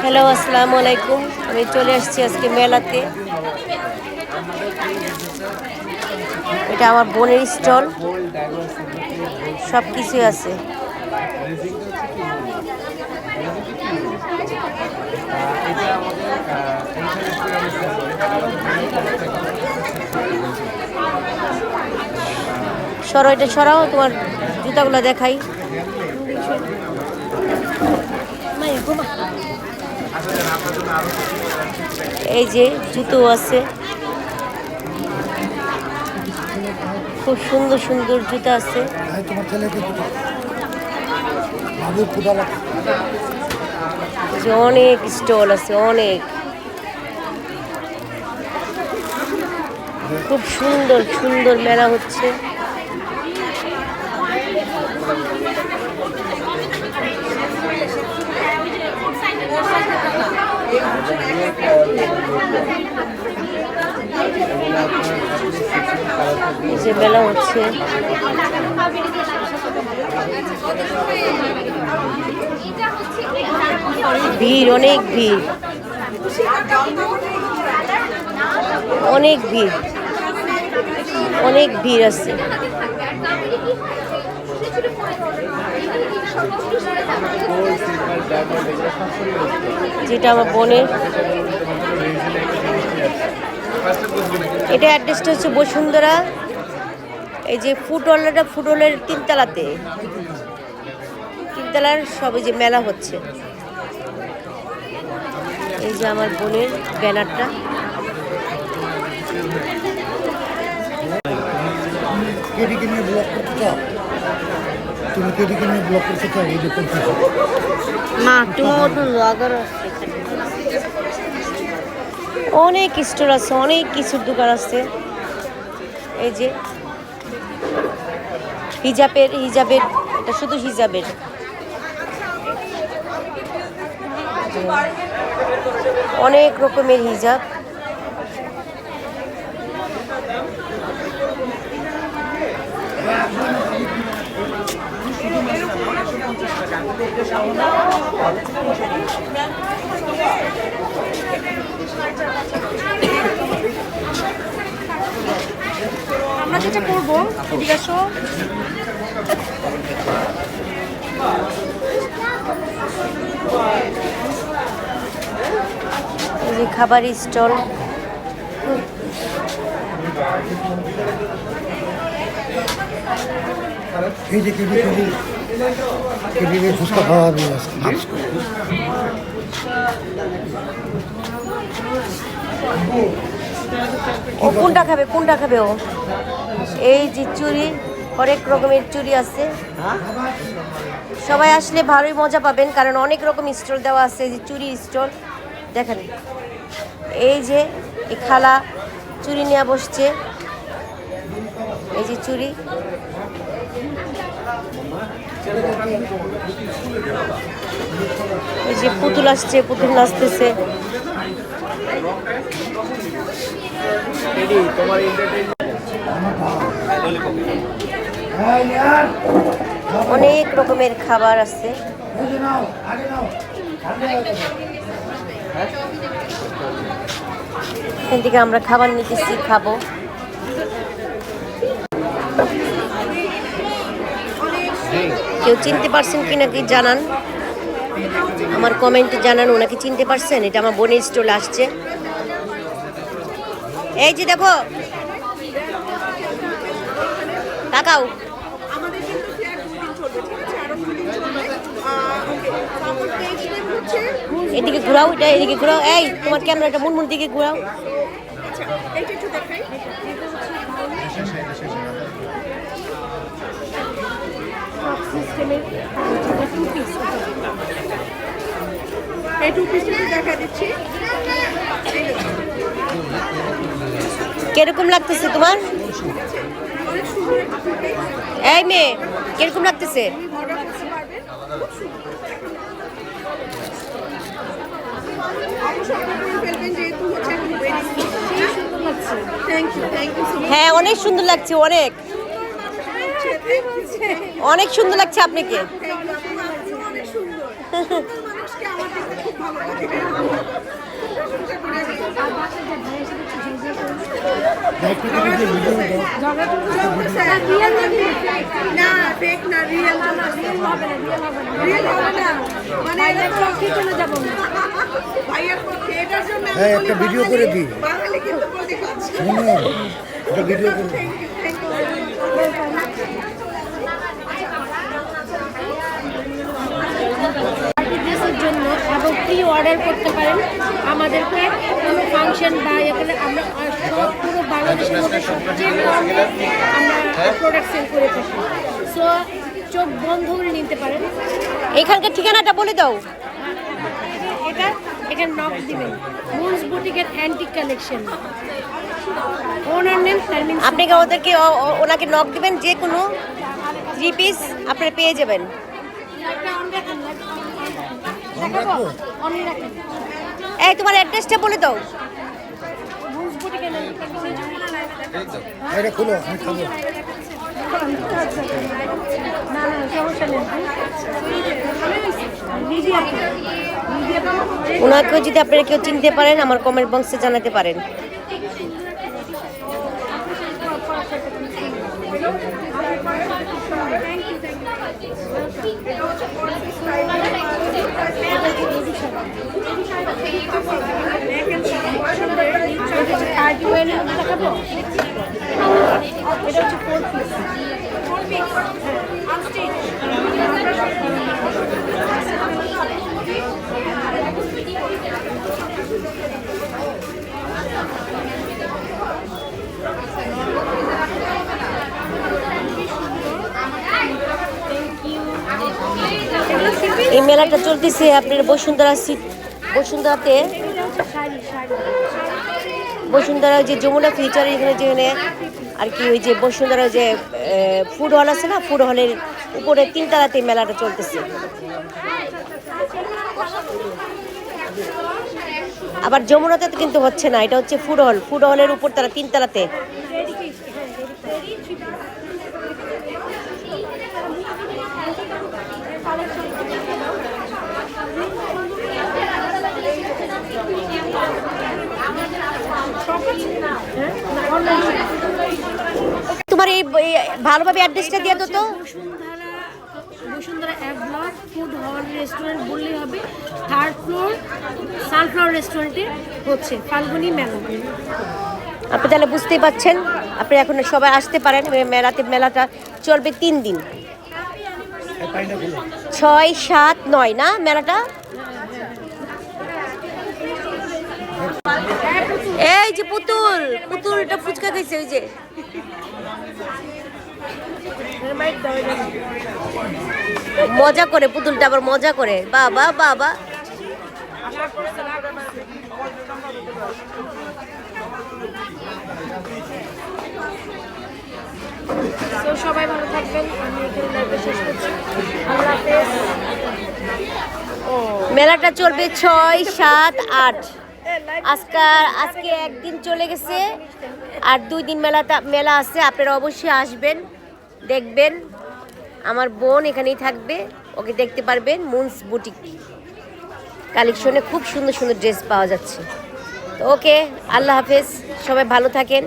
Hello, আসসালামু আলাইকুম। আমি চলে আসছি আজকে মেলাতে। এটা আমার বোনের স্টল, সব কিছুই আছে। সরো, এটা সরাও, তোমার জুতাগুলো দেখাই। এই যে জুতো আছে, খুব সুন্দর সুন্দর জুতা আছে। অনেক স্টল আছে, অনেক, খুব সুন্দর সুন্দর মেলা হচ্ছে। এই যে মেলা হচ্ছে, ভিড়, অনেক ভিড়, অনেক ভিড়, অনেক ভিড় আছে। যেটা আমার বোনের, এটা অ্যাড্রেসটা হচ্ছে বসুন্ধরা। এই যে ফুটওয়ালাটা, ফুটওয়ালের তিনতলাতে, তিনতলার সবে যে মেলা হচ্ছে। এই যে আমার বোনের ব্যানারটা। অনেক স্টোর আছে, অনেক কিছুর দোকান আছে। এই যে হিজাবের, হিজাবের, এটা শুধু হিজাবের। অনেক রকমের হিজাব। আমরা যেটা করবো, এদিকে আসো। এই যে খাবার স্টল, এই যে কেবি ফুচকা খাওয়া হবে। ও কোনটা খাবে, কোনটা খাবে ও? এই যে চুড়ি, অনেক রকমের চুড়ি আছে। সবাই আসলে ভালোই মজা পাবেন, কারণ অনেক রকম স্টল দেওয়া আছে। যে চুড়ি স্টল দেখেন, এই যে এই খালা চুড়ি নিয়ে বসছে। এই যে চুড়ি, এই যে পুতুল আসছে, পুতুল নাচতেছে। অনেক রকমের খাবার আছে। এখান থেকে আমরা খাবার নিতেছি, খাবো। কেউ চিনতে পারছেন কিনা কি জানান, আমার কমেন্টে জানান। ওনাকে চিনতে পারছেন? এটা আমার বোনের স্টল আসছে। এই যে দেখো, তাকাও, এদিকে ঘুরাও, এটা এদিকে ঘুরাও। এই তোমার ক্যামেরাটা মুনমুন দিকে ঘুরাও। কিরকম লাগতেছে তোমার? এই মেয়ে, কিরকম লাগতেছে? হ্যাঁ, অনেক সুন্দর লাগছে, অনেক অনেক সুন্দর লাগছে আপনাকে। হ্যাঁ একটা ভিডিও করে দিই শুনুন একটা ভিডিও করে দিই। পার্টি ড্রেসের জন্য এবং প্রি অর্ডার করতে পারেন আমাদেরকে কোনো ফাংশন বা এখানে আমরা সব পুরো বাংলাদেশের মধ্যে সবচেয়ে কম আমরা প্রোডাক্ট সেল করে থাকি। সো চোখ বন্ধ করে নিতে পারেন। এখানকার ঠিকানাটা বলে দাও। এটা এখানে নক দিবেন মুন্স বুটিকের অ্যান্টিক কালেকশন। ওনার নেম তারমিন। আপনি কি ওদেরকে ওনাকে নক দিবেন, যে কোনো 3 পিস আপনারা পেয়ে যাবেন। এই তোমার অ্যাড্রেসটা বলে দাও। মুন্স বুটিকের এটা খুলো আমি খাবো। না না সমস্যা নেই। ওনাকেও যদি আপনারা কেউ চিনতে পারেন আমার কমেন্ট বক্সে জানাতে পারেন। এটা হচ্ছে 4 পিস। এই মেলাটা চলতেছে আপনার বসুন্ধরাতে। বসুন্ধরা যে যমুনা ফিউচার এখানে যেখানে আর কি ওই যে বসুন্ধরা যে ফুড হল আছে না, ফুড হলের উপরে 3 তলাতে মেলাটা চলতেছে। আবার যমুনাতে তো কিন্তু হচ্ছে না, এটা হচ্ছে ফুড হল। ফুড হলের উপর তারা 3 তলাতে। তোমার এই ভালোভাবে অ্যাড্রেসটা দিয়ে দাও তো। বসুন্ধরা এক ব্লক ফুড হল রেস্টুরেন্ট বললেই হবে। 3rd ফ্লোর সানফ্লাওয়ার রেস্টুরেন্টে হচ্ছে ফাল্গুনী মেলা। আপনি তাহলে বুঝতেই পারছেন, আপনি এখন সবাই আসতে পারেন। মেলাটা চলবে 3 দিন, 6, 7, 9 না মেলাটা। এই যে পুতুলটা ফুচকা খাইছে, ওই যে মজা করে পুতুলটা, আবার মজা করে। বাবা বাবা, তো সবাই ভালো থাকবেন। আমি এখানে লাইভে শেষ করছি। আল্লাহ হাফেজ। মেলাটা চলবে 6, 7, 8। আজকে একদিন চলে গেছে, আর 2 দিন মেলা আছে। আপনারা অবশ্যই আসবেন, দেখবেন। আমার বোন এখানেই থাকবে, ওকে দেখতে পারবেন। মুন্স বুটিক কালেকশনে খুব সুন্দর সুন্দর ড্রেস পাওয়া যাচ্ছে। তো ওকে, আল্লাহ হাফেজ, সবাই ভালো থাকেন।